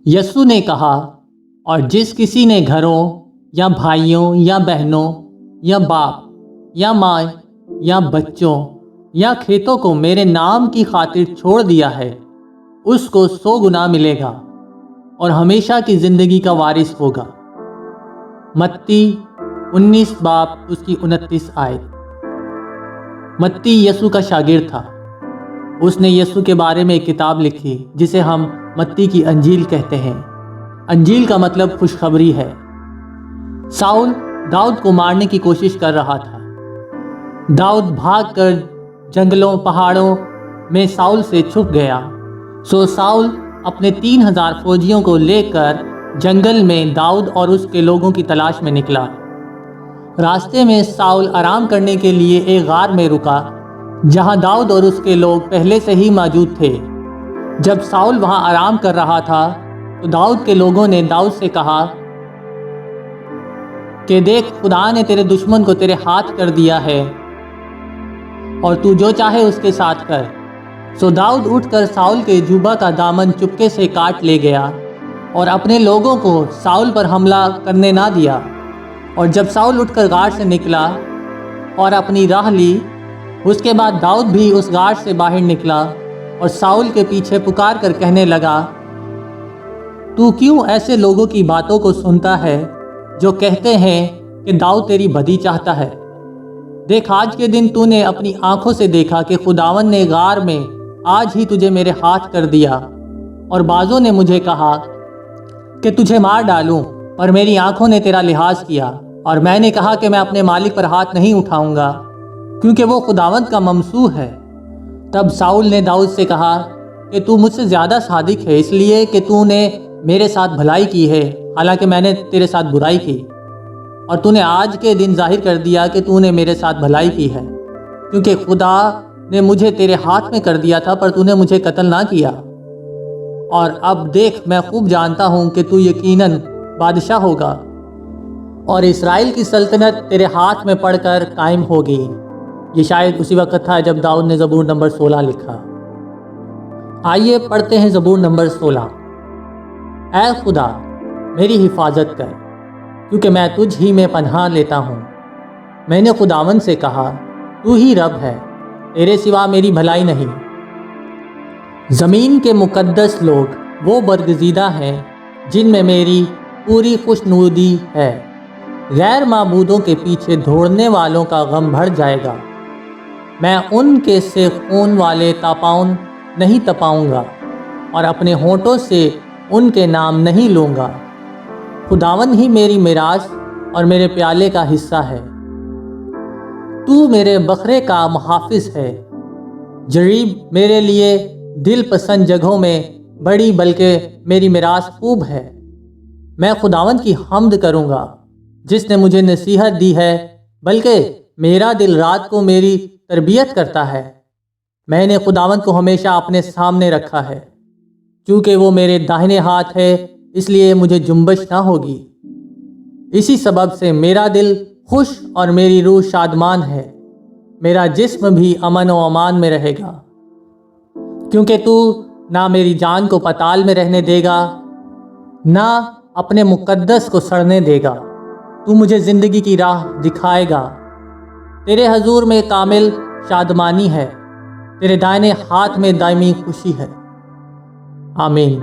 यस्सु ने कहा, और जिस किसी ने घरों या भाइयों या बहनों या बाप या माँ या बच्चों या खेतों को मेरे नाम की खातिर छोड़ दिया है, उसको 100 गुना मिलेगा और हमेशा की जिंदगी का वारिस होगा। मत्ती 19 बाब उसकी 29 आयत। मत्ती यस्सु का शागिर्द था। उसने यस्सु के बारे में एक किताब लिखी जिसे हम मत्ती की अंजील कहते हैं। अंजील का मतलब खुशखबरी है। साउल दाऊद को मारने की कोशिश कर रहा था। दाऊद भागकर जंगलों पहाड़ों में साउल से छुप गया। सो साउल अपने 3000 फौजियों को लेकर जंगल में दाऊद और उसके लोगों की तलाश में निकला। रास्ते में साउल आराम करने के लिए एक गार में रुका जहां दाऊद और उसके लोग पहले से ही मौजूद थे। जब साउल वहां आराम कर रहा था तो दाऊद के लोगों ने दाऊद से कहा कि देख, खुदा ने तेरे दुश्मन को तेरे हाथ कर दिया है और तू जो चाहे उसके साथ कर। सो दाऊद उठकर साउल के जुबा का दामन चुपके से काट ले गया और अपने लोगों को साउल पर हमला करने ना दिया। और जब साउल उठकर गार से निकला और अपनी राह ली, उसके बाद दाऊद भी उस गार से बाहर निकला और साउल के पीछे पुकार कर कहने लगा, तू क्यों ऐसे लोगों की बातों को सुनता है जो कहते हैं कि दाऊद तेरी बदी चाहता है? देख, आज के दिन तूने अपनी आंखों से देखा कि खुदावन ने गार में आज ही तुझे मेरे हाथ कर दिया। और बाजों ने मुझे कहा कि तुझे मार डालूं, पर मेरी आंखों ने तेरा लिहाज किया। और मैंने कहा कि मैं अपने मालिक पर हाथ नहीं उठाऊंगा, क्योंकि वो खुदावंत का ममसूह है। तब साउल ने दाऊद से कहा कि तू मुझसे ज़्यादा सादिक है, इसलिए कि तूने मेरे साथ भलाई की है, हालांकि मैंने तेरे साथ बुराई की। और तूने आज के दिन जाहिर कर दिया कि तूने मेरे साथ भलाई की है, क्योंकि खुदा ने मुझे तेरे हाथ में कर दिया था, पर तूने मुझे कत्ल ना किया। और अब देख, मैं खूब जानता हूँ कि तू यकीनन बादशाह होगा और इस्राएल की सल्तनत तेरे हाथ में पड़कर कायम होगी। ये शायद उसी वक्त था जब दाऊद ने ज़बूर नंबर 16 लिखा। आइए पढ़ते हैं ज़बूर नंबर 16। ऐ खुदा, मेरी हिफाजत कर, क्योंकि मैं तुझ ही में पनाह लेता हूँ। मैंने खुदावन से कहा, तू ही रब है, तेरे सिवा मेरी भलाई नहीं। ज़मीन के मुकद्दस लोग वो बरगज़ीदा हैं जिनमें मेरी पूरी खुशनुदी है। गैर माबूदों के पीछे दौड़ने वालों का गम बढ़ जाएगा। मैं उनके से खून वाले तापाउन नहीं तपाऊंगा और अपने होठों से उनके नाम नहीं लूँगा। खुदावन ही मेरी मिरास और मेरे प्याले का हिस्सा है। तू मेरे बकरे का मुहाफिज है। जरीब मेरे लिए दिल पसंद जगहों में बड़ी, बल्कि मेरी मिरास खूब है। मैं खुदावन की हम्द करूँगा जिसने मुझे नसीहत दी है, बल्कि मेरा दिल रात को मेरी तरबियत करता है। मैंने खुदावन को हमेशा अपने सामने रखा है, क्योंकि वो मेरे दाहिने हाथ है, इसलिए मुझे जुम्बश ना होगी। इसी सबब से मेरा दिल खुश और मेरी रूह शादमान है। मेरा जिस्म भी अमन व अमान में रहेगा, क्योंकि तू ना मेरी जान को पताल में रहने देगा, ना अपने मुकद्दस को सड़ने देगा। तू मुझे ज़िंदगी की राह दिखाएगा। तेरे हजूर में कामिल शादमानी है, तेरे दाहिने हाथ में दायमी खुशी है। आमीन।